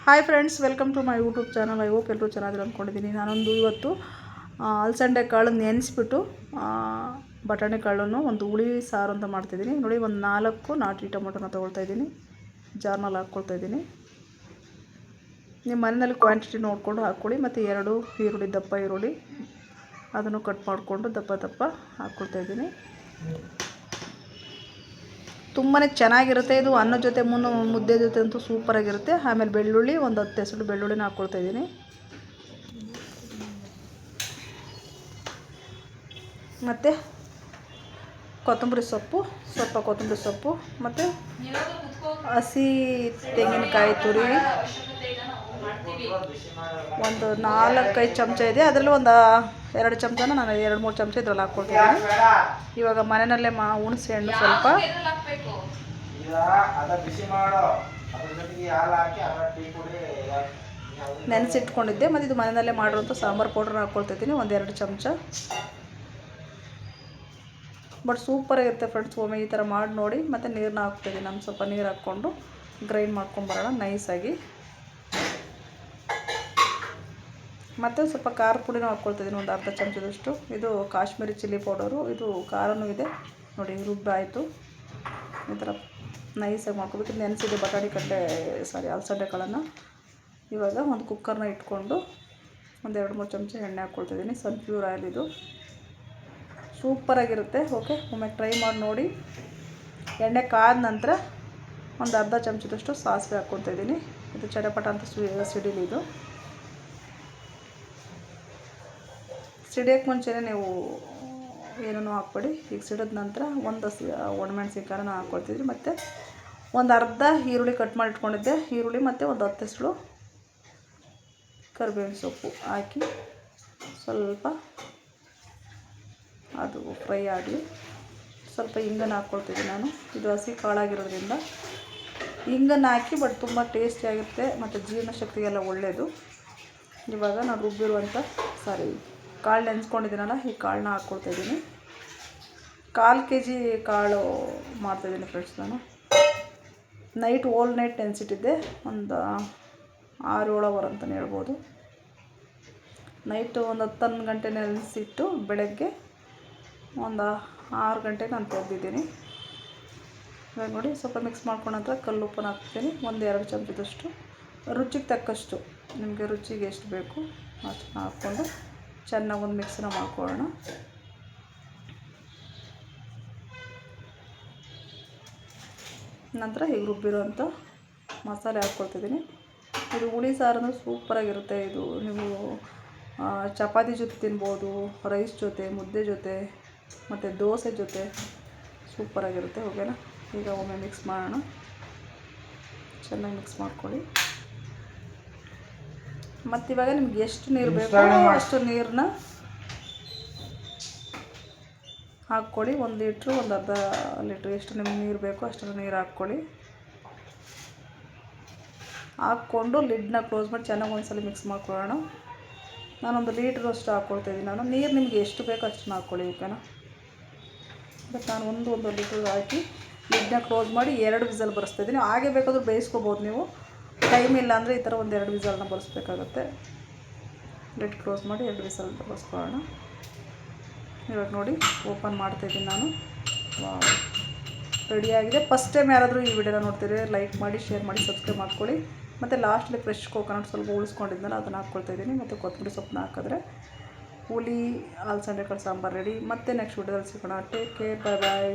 Hi friends, welcome to my YouTube channel. I hope ಎಲ್ಲರೂ ಚೆನ್ನಾಗಿರೋ ಅಂದ್ಕೊಂಡಿದ್ದೀನಿ. ನಾನೊಂದು ಇವತ್ತು ಅಲಸಂದೆ ಕಾಳು ನೆನೆಸ್ಬಿಟ್ಟು ಬಟಾಣಿ ಕಾಳನ್ನು ಒಂದು ಹುಳಿ ಸಾರು ಅಂತ ಮಾಡ್ತಾಯಿದ್ದೀನಿ. ನೋಡಿ, ಒಂದು 4 ನಾಟಿ ಟೊಮೊಟೊನ ತೊಗೊಳ್ತಾಯಿದ್ದೀನಿ, ಜಾರ್ನಲ್ಲಿ ಹಾಕ್ಕೊಳ್ತಾಯಿದ್ದೀನಿ. ನಿಮ್ಮ ಮನೆಯಲ್ಲಿ ಕ್ವಾಂಟಿಟಿ ನೋಡಿಕೊಂಡು ಹಾಕ್ಕೊಳ್ಳಿ. ಮತ್ತು 2 ಈರುಳ್ಳಿ, ದಪ್ಪ ಈರುಳ್ಳಿ, ಅದನ್ನು ಕಟ್ ಮಾಡಿಕೊಂಡು ದಪ್ಪ ಹಾಕ್ಕೊಳ್ತಾಯಿದ್ದೀನಿ. ತುಂಬಾ ಚೆನ್ನಾಗಿರುತ್ತೆ ಇದು. ಅನ್ನದ ಜೊತೆ ಮುದ್ದೆ ಜೊತೆ ಅಂತೂ ಸೂಪರಾಗಿರುತ್ತೆ. ಆಮೇಲೆ ಬೆಳ್ಳುಳ್ಳಿ, ಒಂದು 10 ಎಸಳು ಬೆಳ್ಳುಳ್ಳಿನ ಹಾಕ್ಕೊಳ್ತಾಯಿದ್ದೀನಿ. ಮತ್ತು ಕೊತ್ತಂಬರಿ ಸೊಪ್ಪು, ಸ್ವಲ್ಪ ಕೊತ್ತಂಬರಿ ಸೊಪ್ಪು, ಮತ್ತು ಹಸಿ ತೆಂಗಿನಕಾಯಿ ತುರಿ ಒಂದು 4-5 ಚಮಚ ಇದೆ. ಅದರಲ್ಲಿ ಒಂದು 2 ಚಮಚನ ನಾನು 2-3 ಚಮಚ ಇದ್ರಲ್ಲಿ ಹಾಕ್ಕೊಳ್ತಿದ್ದೀನಿ. ಇವಾಗ ಮನೆಯಲ್ಲೇ ಹುಣಸೆ ಹಣ್ಣು ಸ್ವಲ್ಪ ನೆನೆಸಿಟ್ಕೊಂಡಿದ್ದೆ. ಮತ್ತು ಇದು ಮನೆಯಲ್ಲೇ ಮಾಡಿರೋಂಥ ಸಾಂಬಾರು ಪೌಡ್ರ್ ಹಾಕ್ಕೊಳ್ತಿದ್ದೀನಿ, ಒಂದು 2 ಚಮಚ. ಬಟ್ ಸೂಪರಾಗಿರುತ್ತೆ ಫ್ರೆಂಡ್ಸ್. ಒಮ್ಮೆ ಈ ಥರ ಮಾಡಿ ನೋಡಿ. ಮತ್ತು ನೀರನ್ನ ಹಾಕ್ತಿದ್ದೀನಿ. ನಾನು ಸ್ವಲ್ಪ ನೀರು ಹಾಕ್ಕೊಂಡು ಗ್ರೈಂಡ್ ಮಾಡ್ಕೊಂಬರೋಣ ನೈಸಾಗಿ. ಮತ್ತು ಸ್ವಲ್ಪ ಖಾರದ ಪುಡಿನೂ ಹಾಕ್ಕೊಳ್ತಿದ್ದೀನಿ, ಒಂದು ಅರ್ಧ ಚಮಚದಷ್ಟು. ಇದು ಕಾಶ್ಮೀರಿ ಚಿಲ್ಲಿ ಪೌಡರು, ಇದು ಖಾರನೂ ಇದೆ. ನೋಡಿ, ರುಬ್ಬಾಯಿತು. ಈ ಥರ ನೈಸಾಗಿ ಮಾಡ್ಕೊಬೇಕು. ನೆನೆಸಿದೆ ಅಲಸಂದೆ ಕಾಳನ್ನು. ಇವಾಗ ಒಂದು ಕುಕ್ಕರ್ನ ಇಟ್ಕೊಂಡು ಒಂದು 2-3 ಚಮಚ ಎಣ್ಣೆ ಹಾಕ್ಕೊಳ್ತಿದ್ದೀನಿ. ಸನ್ಫ್ಲವರ್ ಆಯಿಲ್ ಇದು. ಸೂಪರಾಗಿರುತ್ತೆ. ಓಕೆ, ಒಮ್ಮೆ ಟ್ರೈ ಮಾಡಿ ನೋಡಿ. ಎಣ್ಣೆ ಕಾದ ನಂತರ ಒಂದು ಅರ್ಧ ಚಮಚದಷ್ಟು ಸಾಸಿವೆ ಹಾಕ್ಕೊಳ್ತಾಯಿದ್ದೀನಿ. ಇದು ಚಟಪಟ ಅಂತ ಸಿಡಿಲಿ. ಇದು ಸಿಡಿಯೋಕ್ಕೆ ಮುಂಚೆನೇ ನೀವು ಏನೂ ಹಾಕ್ಬೇಡಿ. ಈಗ ಸಿಡಿದ ನಂತರ ಒಂದು ಒಣಮೆಣಸಿನ್ಕಾಯಿನ ಹಾಕ್ಕೊಳ್ತಿದ್ರಿ. ಮತ್ತು ಒಂದು ಅರ್ಧ ಈರುಳ್ಳಿ ಕಟ್ ಮಾಡಿ ಇಟ್ಕೊಂಡಿದ್ದೆ, ಈರುಳ್ಳಿ ಮತ್ತು ಒಂದು 10 ಎಸಳು ಕರಿಬೇವಿನ ಸೊಪ್ಪು ಹಾಕಿ ಸ್ವಲ್ಪ ಅದು ಫ್ರೈ ಆಗಲಿ. ಸ್ವಲ್ಪ ಹಿಂಗನ್ನು ಹಾಕ್ಕೊಳ್ತಿದ್ದೀನಿ ನಾನು. ಇದು ಹಸಿ ಕಾಳಾಗಿರೋದ್ರಿಂದ ಹಿಂಗನ್ನು ಹಾಕಿ, ಬಟ್ ತುಂಬ ಟೇಸ್ಟಿಯಾಗಿರುತ್ತೆ ಮತ್ತು ಜೀರ್ಣಶಕ್ತಿಗೆಲ್ಲ ಒಳ್ಳೆಯದು. ಇವಾಗ ನಾನು ರುಬ್ಬಿರುವಂಥ ಕಾಳು ನೆನೆಸ್ಕೊಂಡಿದ್ದೀನಲ್ಲ, ಈ ಕಾಳನ್ನ ಹಾಕ್ಕೊಳ್ತಾಯಿದ್ದೀನಿ. 1/4 kg ಕಾಳು ಮಾಡ್ತಾಯಿದ್ದೀನಿ ಫ್ರೆಂಡ್ಸ್. ನಾನು ಹೋಲ್ ನೈಟ್ ನೆನೆಸಿಟ್ಟಿದ್ದೆ, ಒಂದು 6-7 ಅವರ್ ಅಂತಲೇ ಹೇಳ್ಬೋದು. ನೈಟು ಒಂದು 10 ಗಂಟೆ ನೆನೆಸಿಟ್ಟು ಬೆಳಗ್ಗೆ ಒಂದು 6 ಗಂಟೆಗೆ ನಾನು ತೆಗೆದಿದ್ದೀನಿ. ಇವಾಗ ನೋಡಿ, ಸ್ವಲ್ಪ ಮಿಕ್ಸ್ ಮಾಡ್ಕೊಂಡ ನಂತರ ಕಲ್ಲುಪ್ಪನ್ನು ಹಾಕ್ತೀನಿ, ಒಂದು 2 ಚಮಚದಷ್ಟು. ರುಚಿಗೆ ತಕ್ಕಷ್ಟು, ನಿಮಗೆ ರುಚಿಗೆ ಎಷ್ಟು ಬೇಕು ಅಷ್ಟನ್ನು ಹಾಕ್ಕೊಂಡು ಚೆನ್ನಾಗಿ ಒಂದು ಮಿಕ್ಸನ್ನ ಮಾಡ್ಕೊಳ್ಳೋಣ. ನಂತರ ಈಗ ರುಬ್ಬಿರೋಂಥ ಮಸಾಲೆ ಹಾಕ್ಕೊಳ್ತಿದ್ದೀನಿ. ಇದು ಹುಳಿ ಸಾರನ್ನು ಸೂಪರಾಗಿರುತ್ತೆ. ಇದು ನೀವು ಚಪಾತಿ ಜೊತೆ ತಿನ್ಬೋದು, ರೈಸ್ ಜೊತೆ, ಮುದ್ದೆ ಜೊತೆ, ಮತ್ತು ದೋಸೆ ಜೊತೆ ಸೂಪರಾಗಿರುತ್ತೆ. ಓಕೆನಾ? ಈಗ ಒಮ್ಮೆ ಮಿಕ್ಸ್ ಮಾಡೋಣ. ಚೆನ್ನಾಗಿ ಮಿಕ್ಸ್ ಮಾಡ್ಕೊಳ್ಳಿ. ಮತ್ತು ಇವಾಗ ನಿಮ್ಗೆ ಎಷ್ಟು ನೀರು ಬೇಕೋ ಅಷ್ಟು ನೀರನ್ನ ಹಾಕ್ಕೊಳ್ಳಿ. 1 ಲೀಟ್ರು, ಒಂದು ಅರ್ಧ ಲೀಟ್ರ್, ಎಷ್ಟು ನಿಮ್ಗೆ ನೀರು ಬೇಕೋ ಅಷ್ಟು ನೀರು ಹಾಕ್ಕೊಳ್ಳಿ. ಹಾಕ್ಕೊಂಡು ಲಿಡ್ನ ಕ್ಲೋಸ್ ಮಾಡಿ ಚೆನ್ನಾಗಿ ಒಂದ್ಸಲ ಮಿಕ್ಸ್ ಮಾಡ್ಕೊಳ್ಳೋಣ. ನಾನೊಂದು ಲೀಟ್ರಷ್ಟು ಹಾಕ್ಕೊಳ್ತಾಯಿದ್ದೀನಿ. ನೀರು ನಿಮಗೆ ಎಷ್ಟು ಬೇಕೋ ಅಷ್ಟನ್ನು ಹಾಕ್ಕೊಳ್ಳಿ. ಓಕೆನಾ? ಬಟ್ ನಾನು ಒಂದು ಲೀಟ್ರ್ ಹಾಕಿ ಲಿಡ್ನ ಕ್ಲೋಸ್ ಮಾಡಿ 2 ವಿಸಲ್ ಬರೆಸ್ತಾಯಿದ್ದೀನಿ. ಹಾಗೆ ಬೇಕಾದರೂ ಬೇಯಿಸ್ಕೋಬೋದು ನೀವು. ಟೈಮ್ ಇಲ್ಲ ಅಂದರೆ ಈ ಥರ ಒಂದು 2 ವಿಸಲ್ನ ಬರೆಸ್ಬೇಕಾಗತ್ತೆ. ಲಿಡ್ ಕ್ಲೋಸ್ ಮಾಡಿ 2 ವಿಸಲ್ ಬರೆಸ್ಕೊಳ್ಳೋಣ. ಇವಾಗ ನೋಡಿ, ಓಪನ್ ಮಾಡ್ತಾಯಿದ್ದೀನಿ ನಾನು. ರೆಡಿಯಾಗಿದೆ. ಫಸ್ಟ್ ಟೈಮ್ ಯಾರಾದರೂ ಈ ವಿಡಿಯೋನ ನೋಡ್ತೀರಿ, ಲೈಕ್ ಮಾಡಿ, ಶೇರ್ ಮಾಡಿ, ಸಬ್ಸ್ಕ್ರೈಬ್ ಮಾಡ್ಕೊಳ್ಳಿ. ಮತ್ತು ಲಾಸ್ಟಲ್ಲಿ ಫ್ರೆಶ್ ಕೋಕೋನಟ್ ಸ್ವಲ್ಪ ಉಳಿಸ್ಕೊಂಡಿದ್ದಲ್ಲ, ಅದನ್ನು ಹಾಕ್ಕೊಳ್ತಾಯಿದ್ದೀನಿ. ಮತ್ತು ಕೊತ್ತಂಬರಿ ಸೊಪ್ಪನ್ನ ಹಾಕಿದ್ರೆ ಹುಳಿ ಅಲಸಂದೆ ಕಾಳು ಸಾಂಬಾರು ರೆಡಿ. ಮತ್ತೆ ನೆಕ್ಸ್ಟ್ ವಿಡಿಯೋದಲ್ಲಿ ಸಿಗೋಣ. ಟೇಕ್ ಕೇರ್, ಬಾಯ್ ಬಾಯ್.